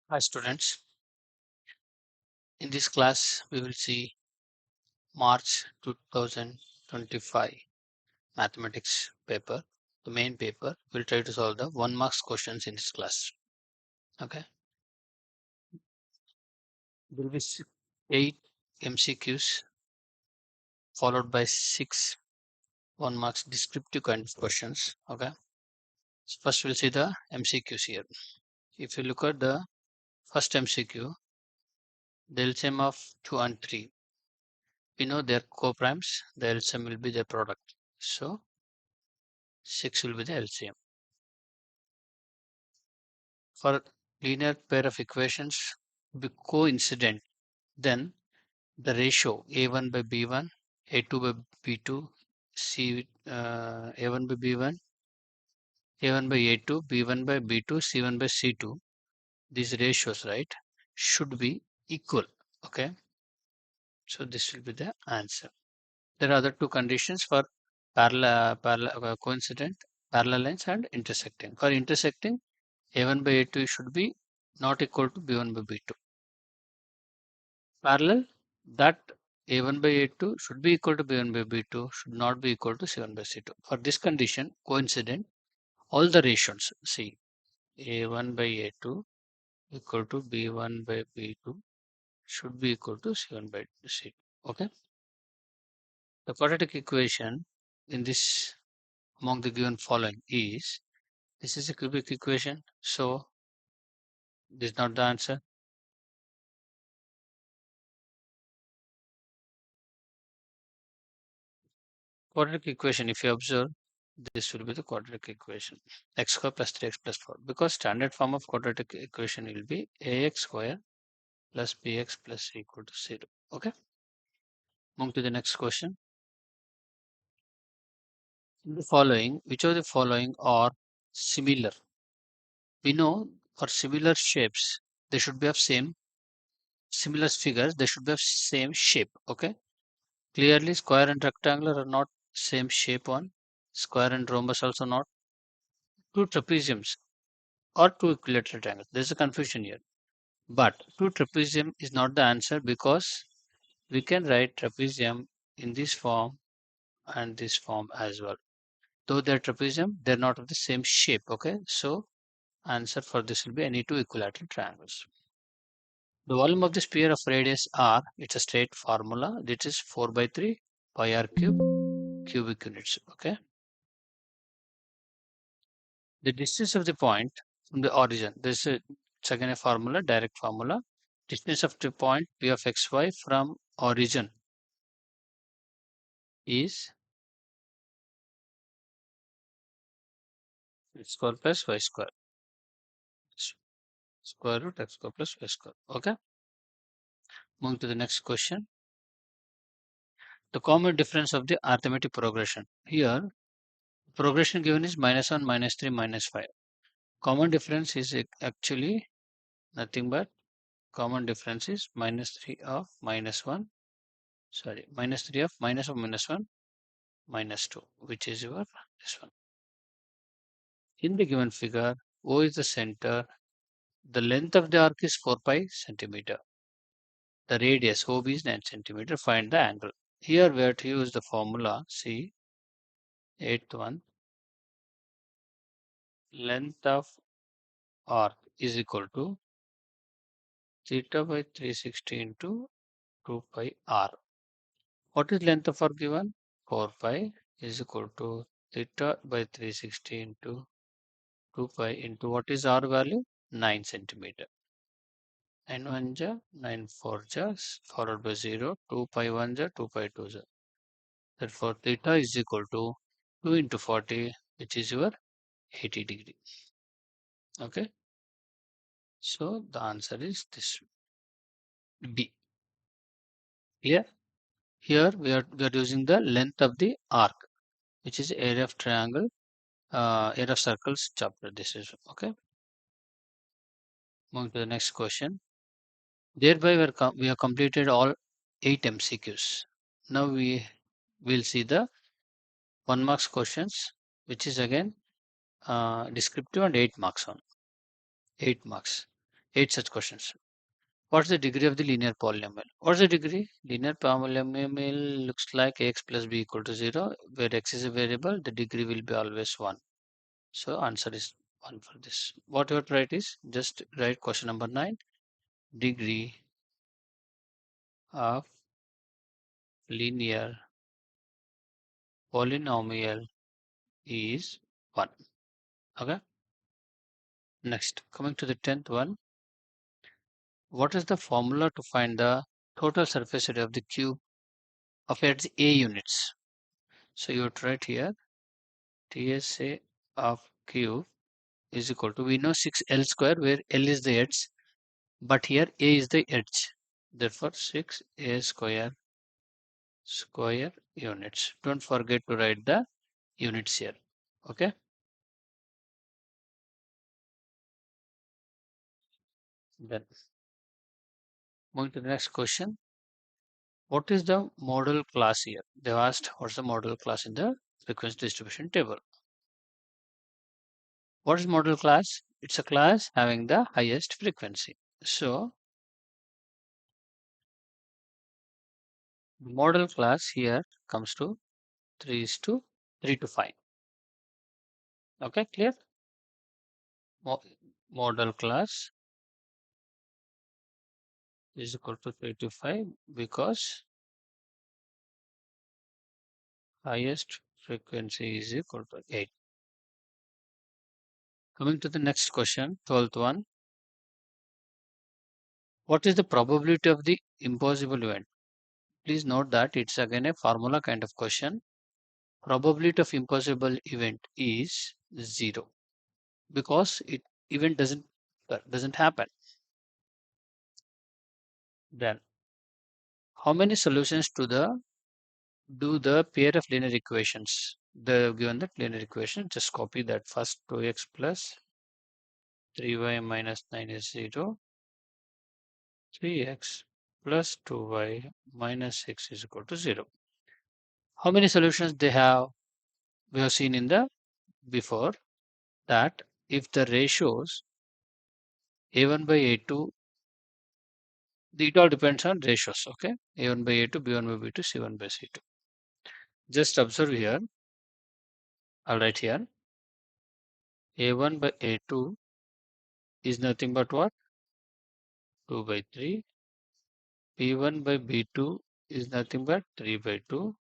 Hi students, in this class we will see March 2025 mathematics paper, the main paper. We'll try to solve the 1 marks questions in this class. Okay, there will be 8 MCQs followed by 6 1 marks descriptive kind of questions. Okay, so first we'll see the MCQs here. If you look at the first MCQ, the LCM of 2 and 3, we know they're co-primes, the LCM will be their product. So 6 will be the LCM. For linear pair of equations be coincident, then the ratio a1 by b1, a2 by b2, a1 by b1, a1 by a2, b1 by b2, c1 by c2, these ratios, right, should be equal. Okay, so this will be the answer. There are other two conditions for coincident, parallel lines and intersecting. For intersecting, a1 by a2 should be not equal to b1 by b2. Parallel, that a1 by a2 should be equal to b1 by b2, should not be equal to c1 by c2. For this condition, coincident, all the ratios, see, a1 by a2 equal to b1 by b2 should be equal to c1 by c2. Okay, the quadratic equation in this among the given following is, this is a cubic equation, so this is not the answer. Quadratic equation, if you observe, this will be the quadratic equation, x square plus 3x plus 4, because standard form of quadratic equation will be ax square plus bx plus c equal to 0. Okay, move to the next question. In the following, which of the following are similar? We know for similar shapes they should be of similar figures, they should be of same shape. Okay, clearly square and rectangular are not same shape one, square and rhombus also not, two trapeziums or two equilateral triangles. There's a confusion here. But two trapezium is not the answer, because we can write trapezium in this form and this form as well. Though they're trapezium, they're not of the same shape. Okay, so answer for this will be any two equilateral triangles. The volume of the sphere of radius r, it's a straight formula. This is 4 by 3 pi r cube cubic units. Okay, the distance of the point from the origin. This is again a formula, direct formula. Distance of the point p of xy from origin is x square plus y square. Square root x square plus y square. Okay. Moving to the next question. The common difference of the arithmetic progression. Here, progression given is -1, -3, -5. Common difference is actually nothing but common difference is -3 of -1. Sorry, -3 of -1, -2, which is your this one. In the given figure, O is the center. The length of the arc is 4 pi centimeter. The radius OB is 9 centimeter. Find the angle. Here we have to use the formula. See, eighth one. Length of arc is equal to theta by 360 into 2 pi r. What is length of arc given? 4 pi is equal to theta by 360 into 2 pi into what is r value? 9 centimeter. 9 1 ja, 9 4 ja, followed by 0, 2 pi 1 ja, 2 pi 2 ja. Therefore, theta is equal to 2 into 40, which is your 80 degree. Okay. So the answer is this B. Here, we are using the length of the arc, which is area of triangle, area of circles chapter. This is okay. Moving to the next question. Thereby, we have completed all 8 MCQs. Now we will see the 1 marks questions, which is again descriptive and 8 marks on 8 marks. 8 such questions. What's the degree of the linear polynomial? What's the degree? Linear polynomial looks like x plus b equal to 0, where x is a variable, the degree will be always 1. So answer is 1 for this. What you have to write is, just write question number 9. Degree of linear polynomial is 1. Okay. Next, coming to the 10th one. What is the formula to find the total surface area of the cube of its A units? So you would write here TSA of cube is equal to, we know 6L square where L is the edge, but here A is the edge. Therefore 6A square units. Don't forget to write the units here. Okay. Then moving to the next question. What is the model class here? They asked what's the model class in the frequency distribution table. What is model class? It's a class having the highest frequency. So model class here comes to 3 is to 3 to 5. Okay, clear? Model class is equal to 3 to 5 because highest frequency is equal to 8. Coming to the next question, 12th one. What is the probability of the impossible event? Please note that it's again a formula kind of question. Probability of impossible event is 0 because it event doesn't happen. Then how many solutions to the pair of linear equations? The given that linear equation, just copy that first. 2x plus 3y minus 9 is 0. 3x plus 2y minus 6 is equal to 0. How many solutions they have? We have seen in the before that if the ratios a1 by a2, it all depends on ratios. Okay, a1 by a2, b1 by b2, c1 by c2. Just observe here. I'll write here a1 by a2 is nothing but what? 2 by 3. b1 by b2 is nothing but 3 by 2.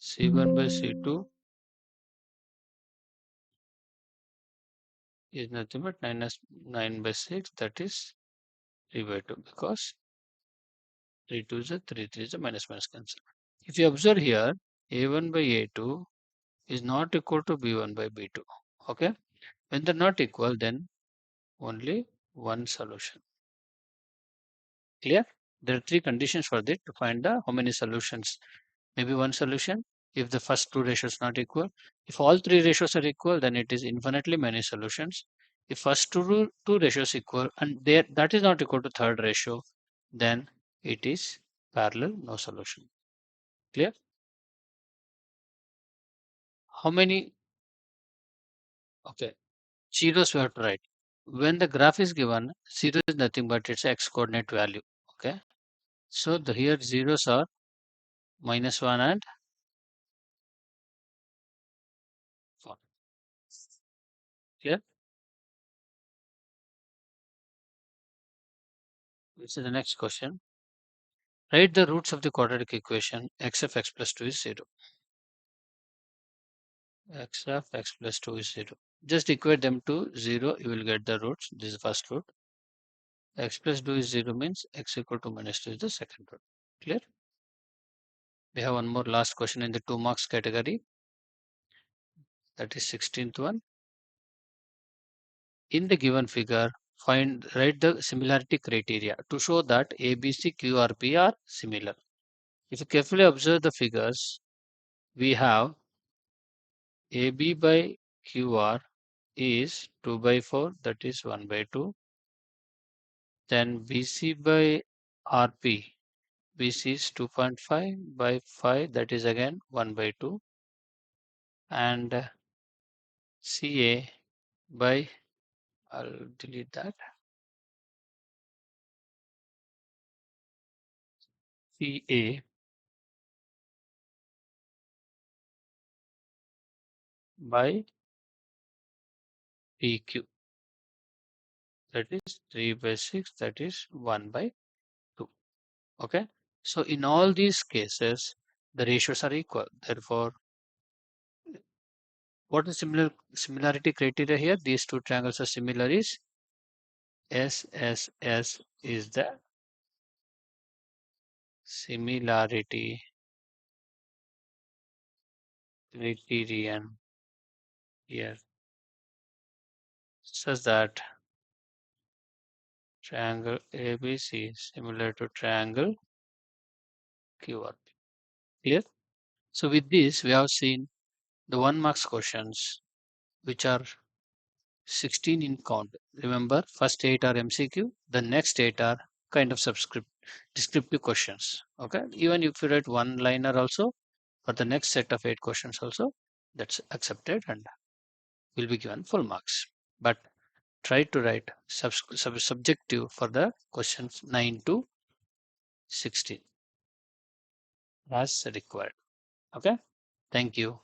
c1 by c2 is nothing but 9 by 6, that is 3 by 2, because 3 2 is a 3 3 is a minus minus cancel. If you observe here, a1 by a2 is not equal to b1 by b2. Okay, when they're not equal, then only one solution. Clear? There are three conditions for that to find the how many solutions. Maybe one solution if the first two ratios not equal. If all three ratios are equal, then it is infinitely many solutions. If first two ratios equal and there that is not equal to third ratio, then it is parallel, no solution. Clear? How many? Okay, zeros we have to write. When the graph is given, 0 is nothing but its x coordinate value. Okay, so here zeros are -1 and 4. Clear? This is the next question. Write the roots of the quadratic equation x of x plus 2 is 0. X of x plus 2 is 0. Just equate them to 0, you will get the roots. This is the first root. X plus 2 is 0 means x equal to -2 is the second root. Clear? We have one more last question in the 2 marks category. That is 16th one. In the given figure, write the similarity criteria to show that A, B, C, Q, R, P are similar. If you carefully observe the figures, we have AB by QR is 2 by 4, that is 1 by 2. Then BC by RP, BC is 2.5 by 5, that is again 1 by 2. And CA by, I'll delete that. PA by PQ. That is 3 by 6. That is 1 by 2. Okay. So in all these cases, the ratios are equal. Therefore, what is similarity criteria here? These two triangles are similar is SSS is the similarity criterion here, such that triangle ABC is similar to triangle QRP. Clear? So with this, we have seen the 1 marks questions, which are 16 in count. Remember, first 8 are MCQ, the next 8 are kind of descriptive questions. Okay, even if you write one liner also, for the next set of 8 questions also, that's accepted and will be given full marks. But try to write subjective for the questions 9 to 16 as required. Okay, thank you.